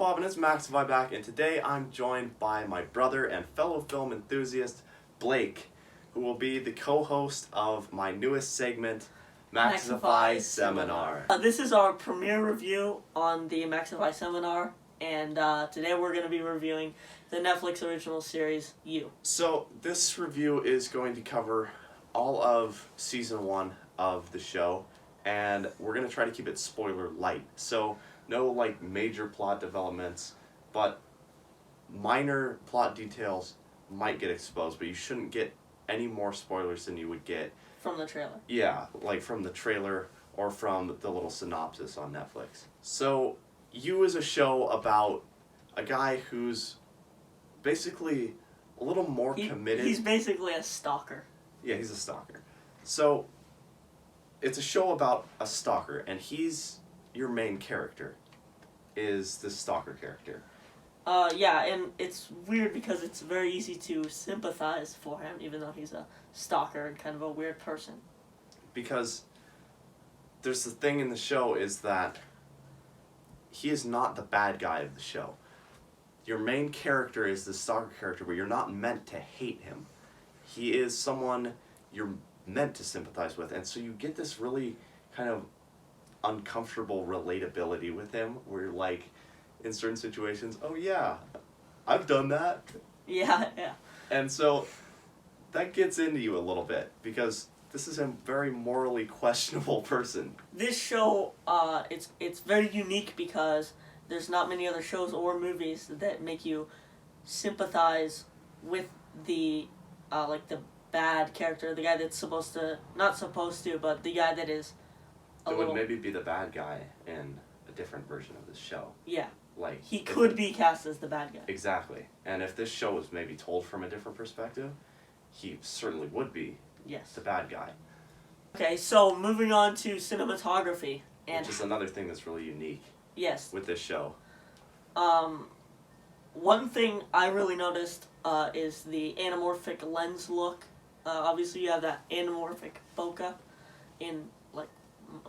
Padovan, it's Maxify back, and today I'm joined by my brother and fellow film enthusiast, Blake, who will be the co-host of my newest segment, Maxify Seminar. This is our premiere review on the Maxify Seminar, and today we're going to be reviewing the Netflix original series, You. So this review is going to cover all of Season 1 of the show, and we're going to try to keep it spoiler light. So no major plot developments, but minor plot details might get exposed, but you shouldn't get any more spoilers than you would get from the trailer. Yeah, from the trailer or from the little synopsis on Netflix. So, You is a show about a guy who's basically a little more committed. He's basically a stalker. Yeah, he's a stalker. So, it's a show about a stalker, and he's your main character, is this stalker character. Yeah, and it's weird because it's very easy to sympathize for him, even though he's a stalker and kind of a weird person. Because there's the thing in the show is that he is not the bad guy of the show. Your main character is the stalker character, but you're not meant to hate him. He is someone you're meant to sympathize with, and so you get this really kind of uncomfortable relatability with him, where you're like, in certain situations, oh yeah, I've done that. Yeah. And so that gets into you a little bit, because this is a very morally questionable person. This show, it's very unique because there's not many other shows or movies that make you sympathize with the the bad character, the guy that's not supposed to, but the guy that is would maybe be the bad guy in a different version of this show. Yeah. He could be cast as the bad guy. Exactly. And if this show was maybe told from a different perspective, he certainly would be the bad guy. Okay, so moving on to cinematography. Which is another thing that's really unique. Yes. With this show. One thing I really noticed is the anamorphic lens look. Obviously you have that anamorphic bokeh in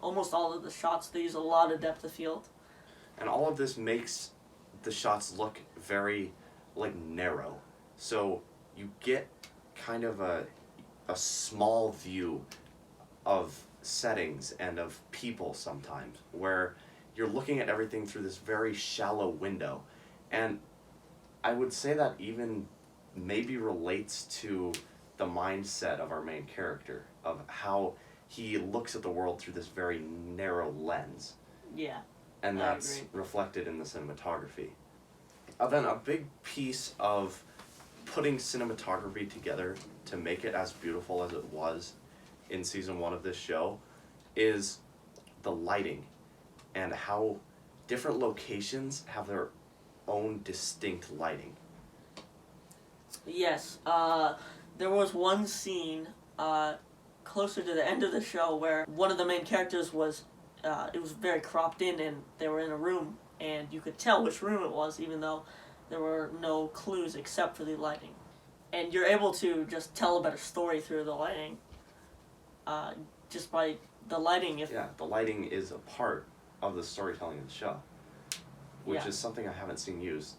almost all of the shots. They use a lot of depth of field. And all of this makes the shots look very, narrow. So you get kind of a small view of settings and of people sometimes, where you're looking at everything through this very shallow window. And I would say that even maybe relates to the mindset of our main character, of how he looks at the world through this very narrow lens. Yeah. And that's reflected in the cinematography. Then a big piece of putting cinematography together to make it as beautiful as it was in Season 1 of this show is the lighting, and how different locations have their own distinct lighting. Yes. There was one scene closer to the end of the show where one of the main characters was it was very cropped in, and they were in a room, and you could tell which room it was, even though there were no clues except for the lighting. And you're able to just tell a better story through the lighting, just by the lighting. The lighting is a part of the storytelling of the show, which is something I haven't seen used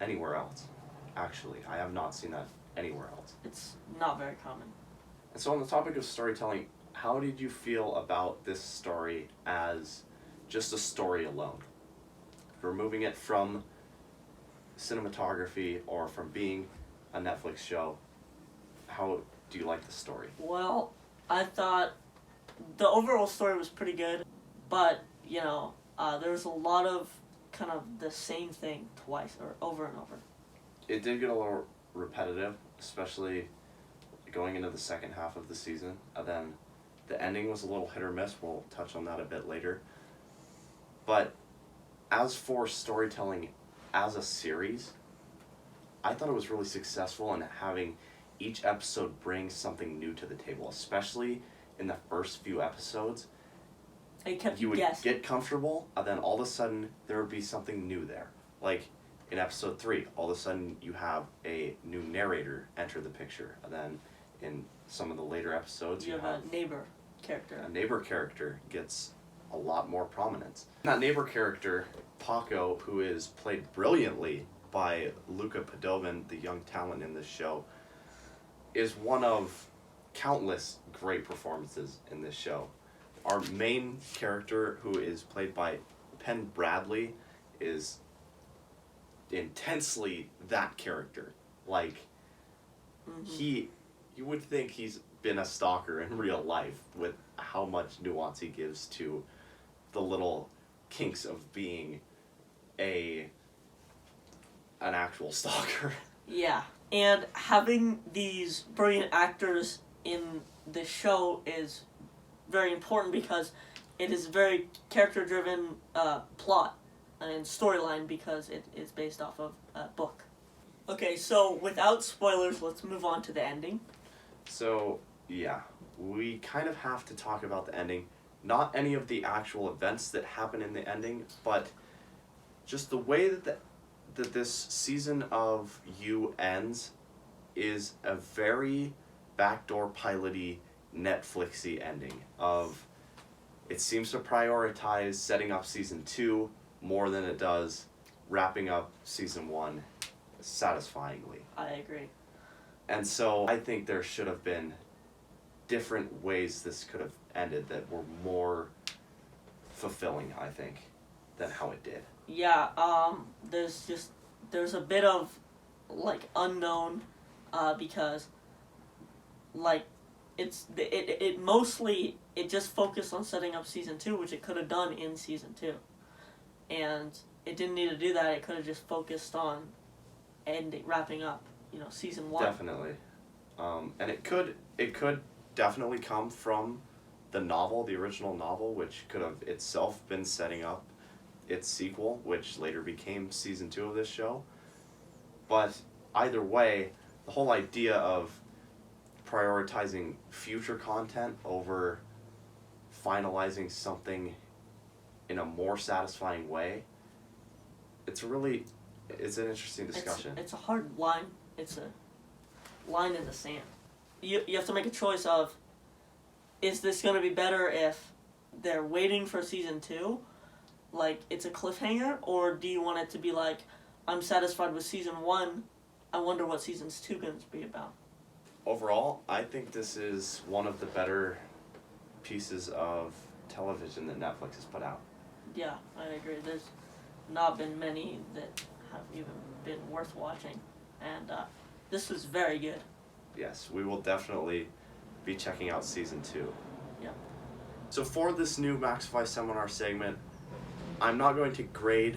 anywhere else. Actually, I have not seen that anywhere else. It's not very common. And so on the topic of storytelling, how did you feel about this story as just a story alone? Removing it from cinematography or from being a Netflix show, how do you like the story? Well, I thought the overall story was pretty good, but, there was a lot of kind of the same thing twice or over and over. It did get a little repetitive, especially going into the second half of the season. And then the ending was a little hit or miss. We'll touch on that a bit later. But as for storytelling as a series, I thought it was really successful in having each episode bring something new to the table, especially in the first few episodes. It kept you would guessing. Get comfortable, and then all of a sudden there would be something new there. Like in episode 3, all of a sudden you have a new narrator enter the picture, and then in some of the later episodes you have a neighbor character. A neighbor character gets a lot more prominence. That neighbor character, Paco, who is played brilliantly by Luca Padovan, the young talent in this show, is one of countless great performances in this show. Our main character, who is played by Penn Badgley, is intensely that character. Like, you would think he's been a stalker in real life with how much nuance he gives to the little kinks of being an actual stalker. Yeah, and having these brilliant actors in the show is very important because it is a very character-driven plot and storyline because it is based off of a book. Okay, so without spoilers, let's move on to the ending. So, yeah, we kind of have to talk about the ending. Not any of the actual events that happen in the ending, but just the way that this season of You ends is a very backdoor pilot-y, Netflix-y ending of it seems to prioritize setting up season 2 more than it does wrapping up season 1 satisfyingly. I agree. And so I think there should have been different ways this could have ended that were more fulfilling, I think, than how it did. Yeah, there's a bit of like unknown because like it mostly just focused on setting up season 2, which it could have done in season 2. And it didn't need to do that. It could have just focused on wrapping up, season 1. Definitely. And it could definitely come from the novel, the original novel, which could have itself been setting up its sequel, which later became season 2 of this show. But either way, the whole idea of prioritizing future content over finalizing something in a more satisfying way, it's an interesting discussion. It's a hard line. It's a line in the sand. You have to make a choice of, is this going to be better if they're waiting for season 2, like it's a cliffhanger, or do you want it to be like, I'm satisfied with season 1, I wonder what season's 2 going to be about? Overall, I think this is one of the better pieces of television that Netflix has put out. Yeah, I agree. There's not been many that have even been worth watching, and this was very good. Yes, we will definitely be checking out season 2. Yeah. So for this new Maxify Seminar segment, I'm not going to grade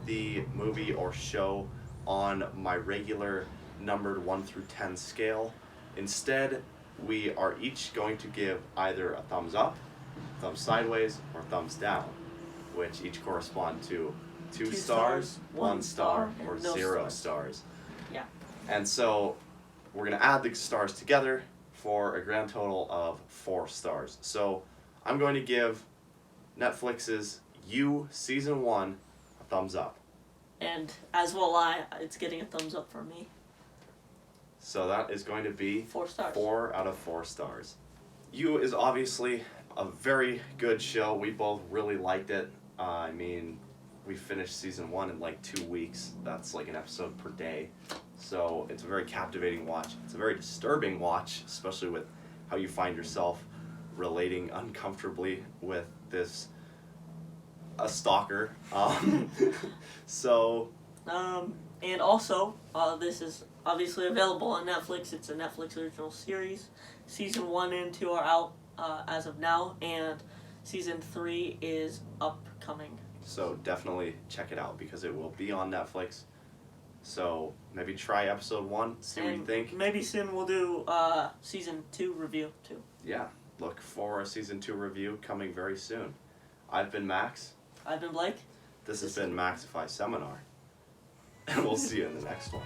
the movie or show on my regular numbered 1 through 10 scale. Instead, we are each going to give either a thumbs up, thumbs sideways, or thumbs down, which each correspond to 2 stars, 1 star, or no 0 stars. Yeah. And so we're going to add the stars together for a grand total of 4 stars. So I'm going to give Netflix's You Season 1 a thumbs up. And as will I, it's getting a thumbs up from me. So that is going to be 4 stars. 4 out of 4 stars. You is obviously a very good show. We both really liked it. We finished season 1 in like 2 weeks. That's like an episode per day. So it's a very captivating watch. It's a very disturbing watch, especially with how you find yourself relating uncomfortably with a stalker. And also, this is obviously available on Netflix. It's a Netflix original series. Season 1 and 2 are out as of now, and season 3 is upcoming. So definitely check it out because it will be on Netflix. So maybe try episode 1, see what you think. Maybe soon we'll do season 2 review too. Yeah, look for a season 2 review coming very soon. I've been Max. I've been Blake. This has been Maxify Seminar. And we'll see you in the next one.